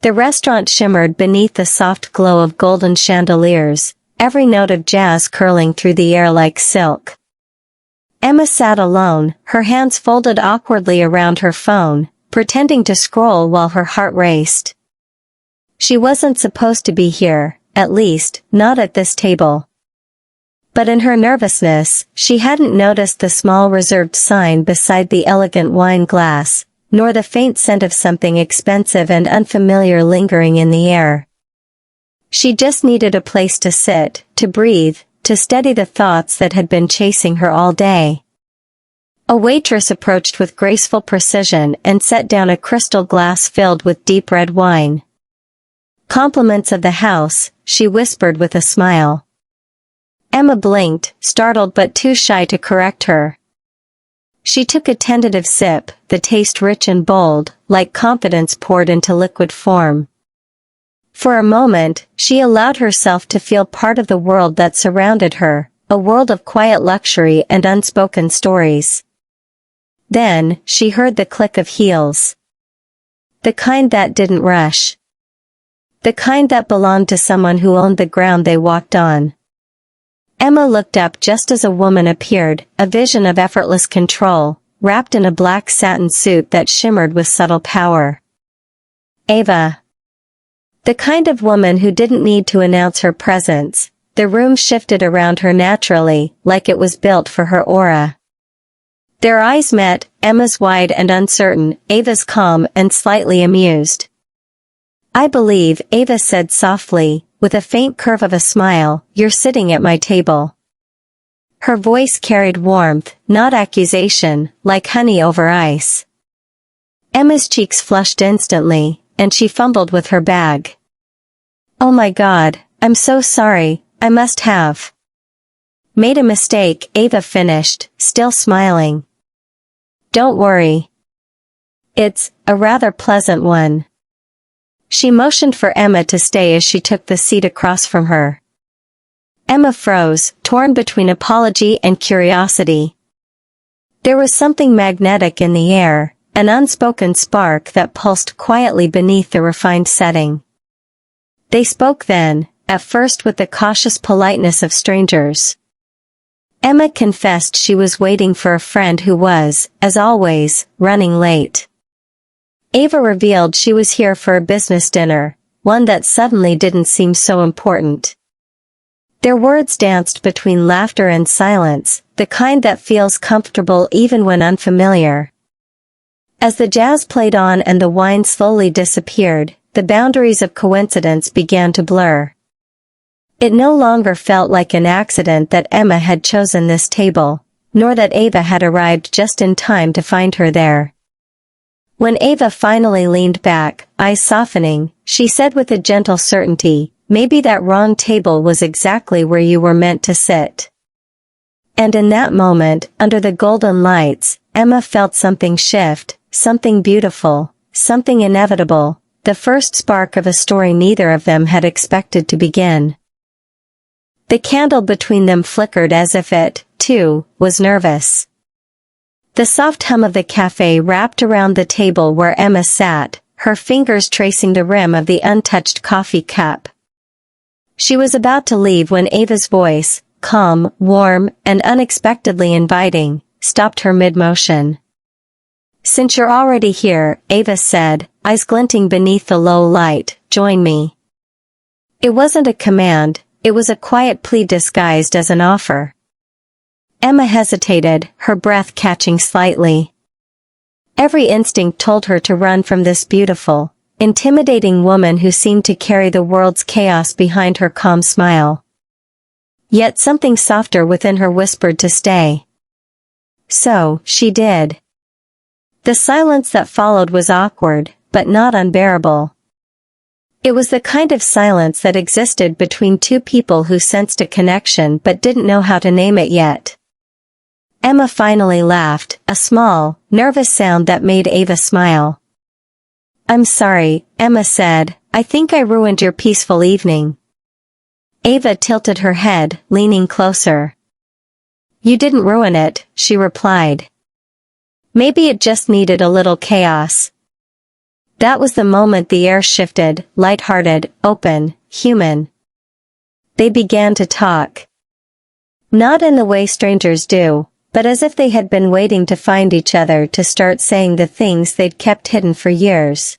The restaurant shimmered beneath the soft glow of golden chandeliers, every note of jazz curling through the air like silk. Emma sat alone, her hands folded awkwardly around her phone, pretending to scroll while her heart raced. She wasn't supposed to be here, at least, not at this table. But in her nervousness, she hadn't noticed the small reserved sign beside the elegant wine glass, nor the faint scent of something expensive and unfamiliar lingering in the air. She just needed a place to sit, to breathe, to steady the thoughts that had been chasing her all day. A waitress approached with graceful precision and set down a crystal glass filled with deep red wine. "Compliments of the house," she whispered with a smile. Emma blinked, startled but too shy to correct her. She took a tentative sip, the taste rich and bold, like confidence poured into liquid form. For a moment, she allowed herself to feel part of the world that surrounded her, a world of quiet luxury and unspoken stories. Then, she heard the click of heels. The kind that didn't rush. The kind that belonged to someone who owned the ground they walked on. Emma looked up just as a woman appeared, a vision of effortless control, wrapped in a black satin suit that shimmered with subtle power. Ava. The kind of woman who didn't need to announce her presence. The room shifted around her naturally, like it was built for her aura. Their eyes met, Emma's wide and uncertain, Ava's calm and slightly amused. "I believe," Ava said softly, with a faint curve of a smile, "you're sitting at my table." Her voice carried warmth, not accusation, like honey over ice. Emma's cheeks flushed instantly, and she fumbled with her bag. "Oh my God, I'm so sorry, I must have made a mistake," Ava finished, still smiling. "Don't worry. It's a rather pleasant one." She motioned for Emma to stay as she took the seat across from her. Emma froze, torn between apology and curiosity. There was something magnetic in the air, an unspoken spark that pulsed quietly beneath the refined setting. They spoke then, at first with the cautious politeness of strangers. Emma confessed she was waiting for a friend who was, as always, running late. Ava revealed she was here for a business dinner, one that suddenly didn't seem so important. Their words danced between laughter and silence, the kind that feels comfortable even when unfamiliar. As the jazz played on and the wine slowly disappeared, the boundaries of coincidence began to blur. It no longer felt like an accident that Emma had chosen this table, nor that Ava had arrived just in time to find her there. When Ava finally leaned back, eyes softening, she said with a gentle certainty, "Maybe that wrong table was exactly where you were meant to sit." And in that moment, under the golden lights, Emma felt something shift, something beautiful, something inevitable, the first spark of a story neither of them had expected to begin. The candle between them flickered as if it, too, was nervous. The soft hum of the cafe wrapped around the table where Emma sat, her fingers tracing the rim of the untouched coffee cup. She was about to leave when Ava's voice, calm, warm, and unexpectedly inviting, stopped her mid-motion. "Since you're already here," Ava said, eyes glinting beneath the low light, "join me." It wasn't a command, it was a quiet plea disguised as an offer. Emma hesitated, her breath catching slightly. Every instinct told her to run from this beautiful, intimidating woman who seemed to carry the world's chaos behind her calm smile. Yet something softer within her whispered to stay. So, she did. The silence that followed was awkward, but not unbearable. It was the kind of silence that existed between two people who sensed a connection but didn't know how to name it yet. Emma finally laughed, a small, nervous sound that made Ava smile. "I'm sorry," Emma said, "I think I ruined your peaceful evening." Ava tilted her head, leaning closer. "You didn't ruin it," she replied. "Maybe it just needed a little chaos." That was the moment the air shifted, light-hearted, open, human. They began to talk. Not in the way strangers do, but as if they had been waiting to find each other to start saying the things they'd kept hidden for years.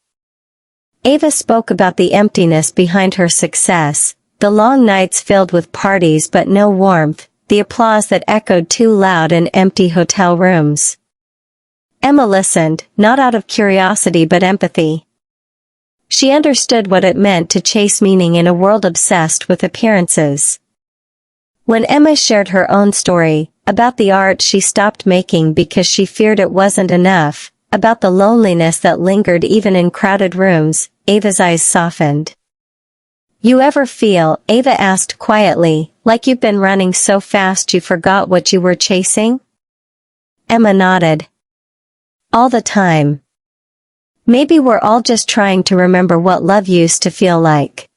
Ava spoke about the emptiness behind her success, the long nights filled with parties but no warmth, the applause that echoed too loud in empty hotel rooms. Emma listened, not out of curiosity but empathy. She understood what it meant to chase meaning in a world obsessed with appearances. When Emma shared her own story, about the art she stopped making because she feared it wasn't enough, about the loneliness that lingered even in crowded rooms, Ava's eyes softened. "You ever feel," Ava asked quietly, "like you've been running so fast you forgot what you were chasing?" Emma nodded. "All the time. Maybe we're all just trying to remember what love used to feel like."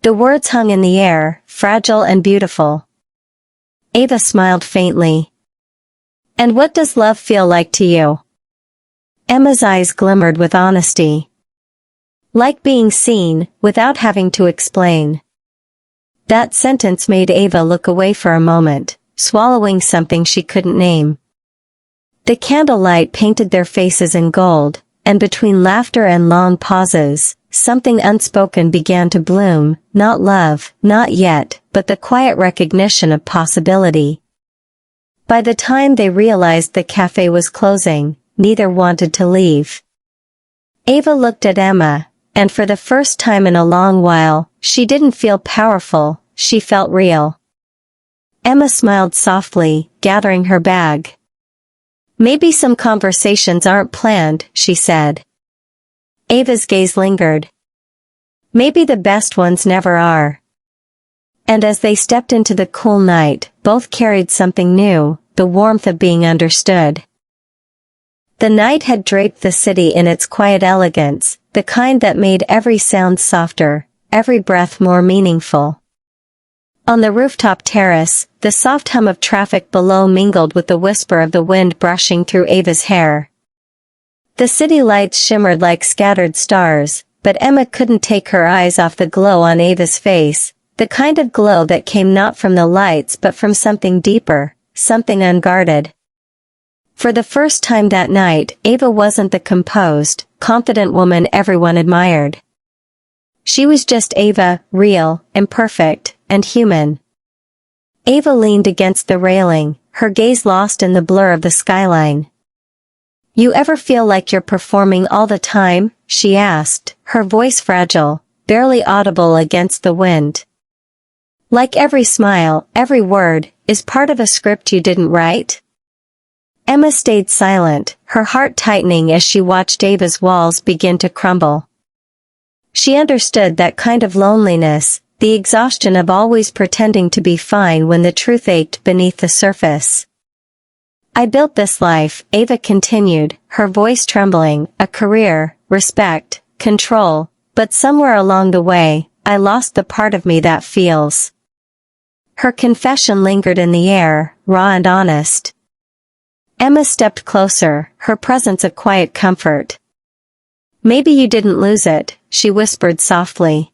The words hung in the air, fragile and beautiful. Ava smiled faintly. "And what does love feel like to you?" Emma's eyes glimmered with honesty. "Like being seen, without having to explain." That sentence made Ava look away for a moment, swallowing something she couldn't name. The candlelight painted their faces in gold, and between laughter and long pauses, something unspoken began to bloom, not love, not yet, but the quiet recognition of possibility. By the time they realized the cafe was closing, neither wanted to leave. Ava looked at Emma, and for the first time in a long while, she didn't feel powerful, she felt real. Emma smiled softly, gathering her bag. "Maybe some conversations aren't planned," she said. Ava's gaze lingered. "Maybe the best ones never are." And as they stepped into the cool night, both carried something new, the warmth of being understood. The night had draped the city in its quiet elegance, the kind that made every sound softer, every breath more meaningful. On the rooftop terrace, the soft hum of traffic below mingled with the whisper of the wind brushing through Ava's hair. The city lights shimmered like scattered stars, but Emma couldn't take her eyes off the glow on Ava's face, the kind of glow that came not from the lights but from something deeper, something unguarded. For the first time that night, Ava wasn't the composed, confident woman everyone admired. She was just Ava, real, imperfect, and human. Ava leaned against the railing, her gaze lost in the blur of the skyline. "You ever feel like you're performing all the time?" she asked, her voice fragile, barely audible against the wind. "Like every smile, every word, is part of a script you didn't write?" Emma stayed silent, her heart tightening as she watched Ava's walls begin to crumble. She understood that kind of loneliness, the exhaustion of always pretending to be fine when the truth ached beneath the surface. "I built this life," Ava continued, her voice trembling, "a career, respect, control, but somewhere along the way, I lost the part of me that feels." Her confession lingered in the air, raw and honest. Emma stepped closer, her presence a quiet comfort. "Maybe you didn't lose it," she whispered softly.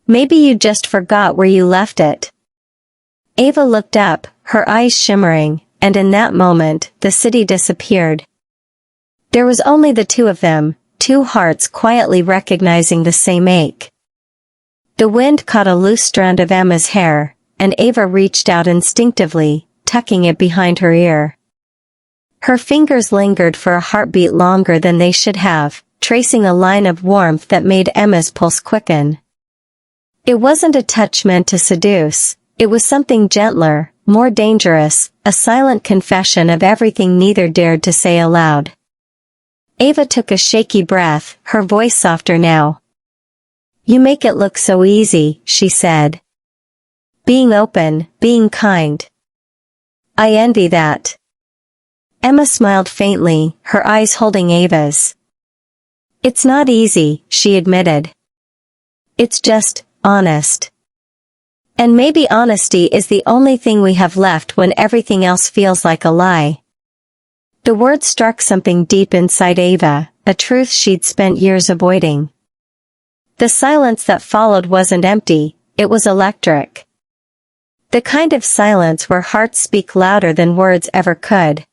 "Maybe you just forgot where you left it." Ava looked up, her eyes shimmering, and in that moment, the city disappeared. There was only the two of them, two hearts quietly recognizing the same ache. The wind caught a loose strand of Emma's hair, and Ava reached out instinctively, tucking it behind her ear. Her fingers lingered for a heartbeat longer than they should have, tracing a line of warmth that made Emma's pulse quicken. It wasn't a touch meant to seduce, it was something gentler, more dangerous, a silent confession of everything neither dared to say aloud. Ava took a shaky breath, her voice softer now. "You make it look so easy," she said. "Being open, being kind. I envy that." Emma smiled faintly, her eyes holding Ava's. "It's not easy," she admitted. "It's just, honest. And maybe honesty is the only thing we have left when everything else feels like a lie." The word struck something deep inside Ava, a truth she'd spent years avoiding. The silence that followed wasn't empty, it was electric. The kind of silence where hearts speak louder than words ever could.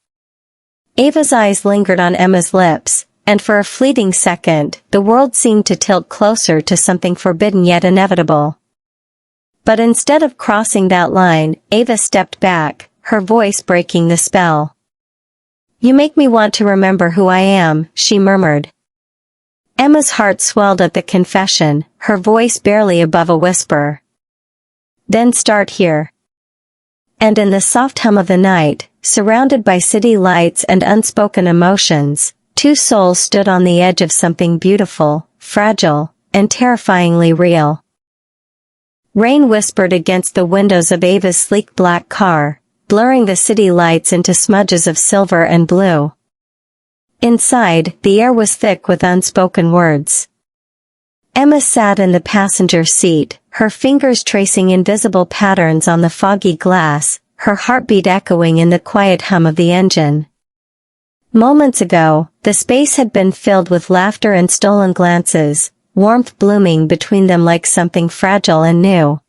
Ava's eyes lingered on Emma's lips, and for a fleeting second, the world seemed to tilt closer to something forbidden yet inevitable. But instead of crossing that line, Ava stepped back, her voice breaking the spell. "You make me want to remember who I am," she murmured. Emma's heart swelled at the confession, her voice barely above a whisper. "Then start here." And in the soft hum of the night, surrounded by city lights and unspoken emotions, two souls stood on the edge of something beautiful, fragile, and terrifyingly real. Rain whispered against the windows of Ava's sleek black car, blurring the city lights into smudges of silver and blue. Inside, the air was thick with unspoken words. Emma sat in the passenger seat, her fingers tracing invisible patterns on the foggy glass, her heartbeat echoing in the quiet hum of the engine. Moments ago, the space had been filled with laughter and stolen glances, warmth blooming between them like something fragile and new.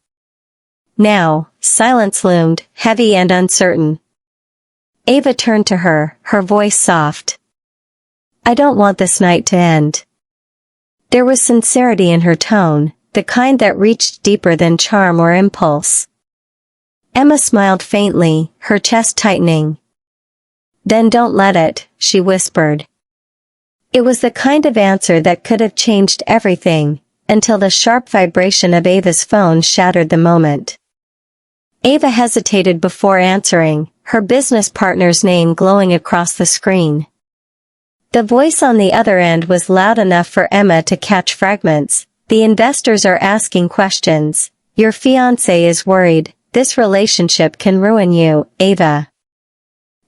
Now, silence loomed, heavy and uncertain. Ava turned to her, her voice soft. "I don't want this night to end." There was sincerity in her tone, the kind that reached deeper than charm or impulse. Emma smiled faintly, her chest tightening. "Then don't let it," she whispered. It was the kind of answer that could have changed everything, until the sharp vibration of Ava's phone shattered the moment. Ava hesitated before answering, her business partner's name glowing across the screen. The voice on the other end was loud enough for Emma to catch fragments. "The investors are asking questions. Your fiancé is worried. This relationship can ruin you, Ava."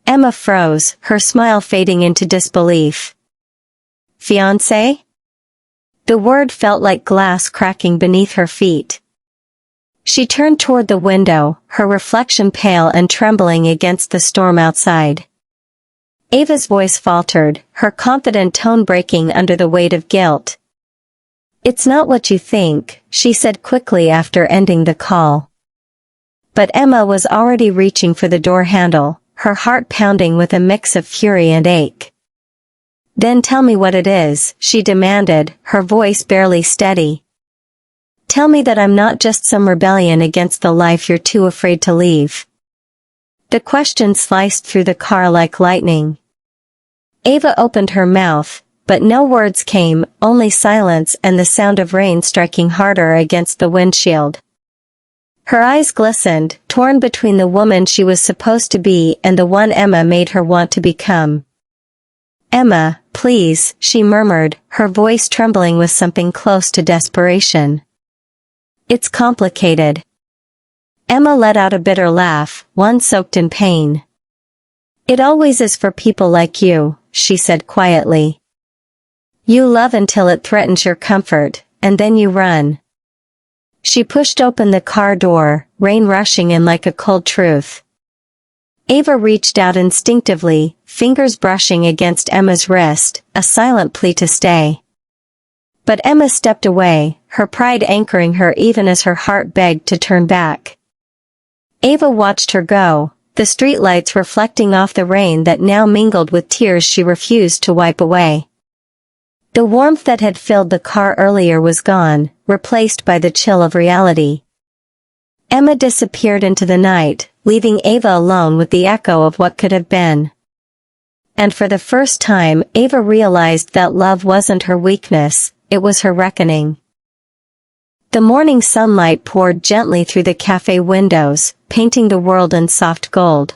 Emma froze, her smile fading into disbelief. "Fiancé?" The word felt like glass cracking beneath her feet. She turned toward the window, her reflection pale and trembling against the storm outside. Ava's voice faltered, her confident tone breaking under the weight of guilt. "It's not what you think," she said quickly after ending the call. But Emma was already reaching for the door handle, her heart pounding with a mix of fury and ache. "Then tell me what it is," she demanded, her voice barely steady. "Tell me that I'm not just some rebellion against the life you're too afraid to leave." The question sliced through the car like lightning. Ava opened her mouth, but no words came, only silence and the sound of rain striking harder against the windshield. Her eyes glistened, torn between the woman she was supposed to be and the one Emma made her want to become. "Emma, please," she murmured, her voice trembling with something close to desperation. "It's complicated." Emma let out a bitter laugh, one soaked in pain. "It always is for people like you," she said quietly. "You love until it threatens your comfort, and then you run." She pushed open the car door, rain rushing in like a cold truth. Ava reached out instinctively, fingers brushing against Emma's wrist, a silent plea to stay. But Emma stepped away, her pride anchoring her even as her heart begged to turn back. Ava watched her go, the streetlights reflecting off the rain that now mingled with tears she refused to wipe away. The warmth that had filled the car earlier was gone, replaced by the chill of reality. Emma disappeared into the night, leaving Ava alone with the echo of what could have been. And for the first time, Ava realized that love wasn't her weakness, it was her reckoning. The morning sunlight poured gently through the cafe windows, painting the world in soft gold.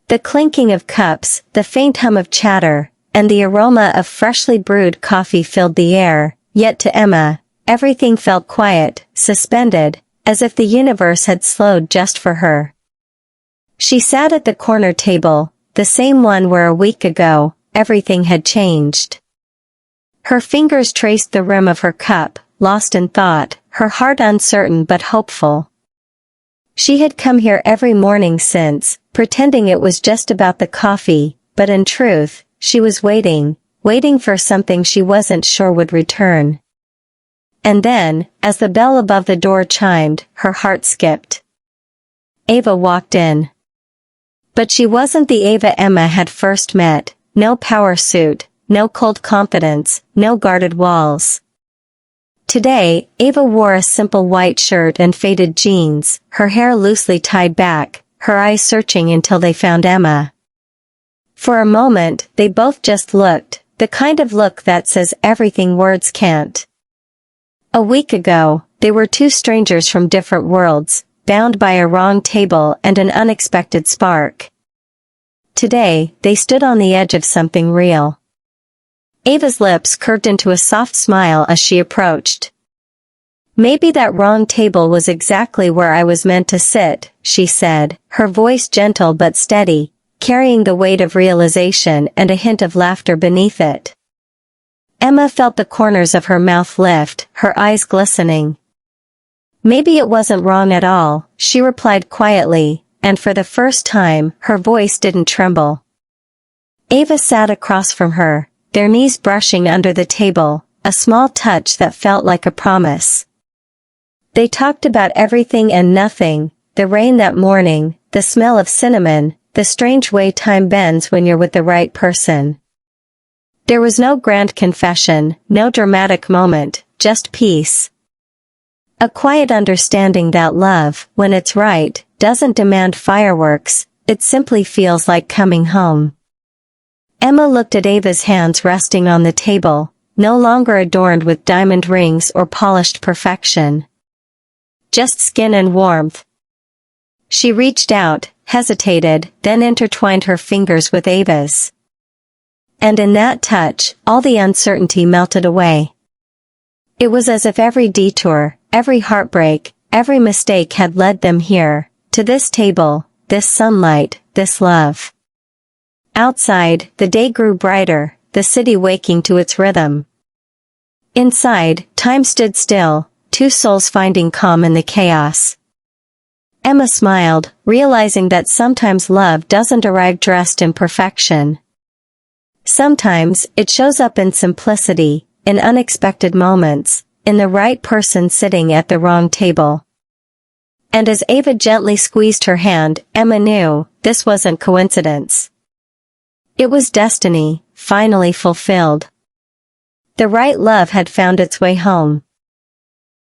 The clinking of cups, the faint hum of chatter, and the aroma of freshly brewed coffee filled the air, yet to Emma, everything felt quiet, suspended, as if the universe had slowed just for her. She sat at the corner table, the same one where a week ago, everything had changed. Her fingers traced the rim of her cup, lost in thought, her heart uncertain but hopeful. She had come here every morning since, pretending it was just about the coffee, but in truth, she was waiting, waiting for something she wasn't sure would return. And then, as the bell above the door chimed, her heart skipped. Ava walked in. But she wasn't the Ava Emma had first met, no power suit, no cold confidence, no guarded walls. Today, Ava wore a simple white shirt and faded jeans, her hair loosely tied back, her eyes searching until they found Emma. For a moment, they both just looked, the kind of look that says everything words can't. A week ago, they were two strangers from different worlds, bound by a wrong table and an unexpected spark. Today, they stood on the edge of something real. Ava's lips curved into a soft smile as she approached. Maybe that wrong table was exactly where I was meant to sit, she said, her voice gentle but steady, carrying the weight of realization and a hint of laughter beneath it. Emma felt the corners of her mouth lift, her eyes glistening. Maybe it wasn't wrong at all, she replied quietly, and for the first time, her voice didn't tremble. Ava sat across from her, their knees brushing under the table, a small touch that felt like a promise. They talked about everything and nothing, the rain that morning, the smell of cinnamon, the strange way time bends when you're with the right person. There was no grand confession, no dramatic moment, just peace. A quiet understanding that love, when it's right, doesn't demand fireworks, it simply feels like coming home. Emma looked at Ava's hands resting on the table, no longer adorned with diamond rings or polished perfection. Just skin and warmth. She reached out, hesitated, then intertwined her fingers with Ava's. And in that touch, all the uncertainty melted away. It was as if every detour, every heartbreak, every mistake had led them here, to this table, this sunlight, this love. Outside, the day grew brighter, the city waking to its rhythm. Inside, time stood still, two souls finding calm in the chaos. Emma smiled, realizing that sometimes love doesn't arrive dressed in perfection. Sometimes, it shows up in simplicity, in unexpected moments, in the right person sitting at the wrong table. And as Ava gently squeezed her hand, Emma knew, this wasn't coincidence. It was destiny, finally fulfilled. The right love had found its way home.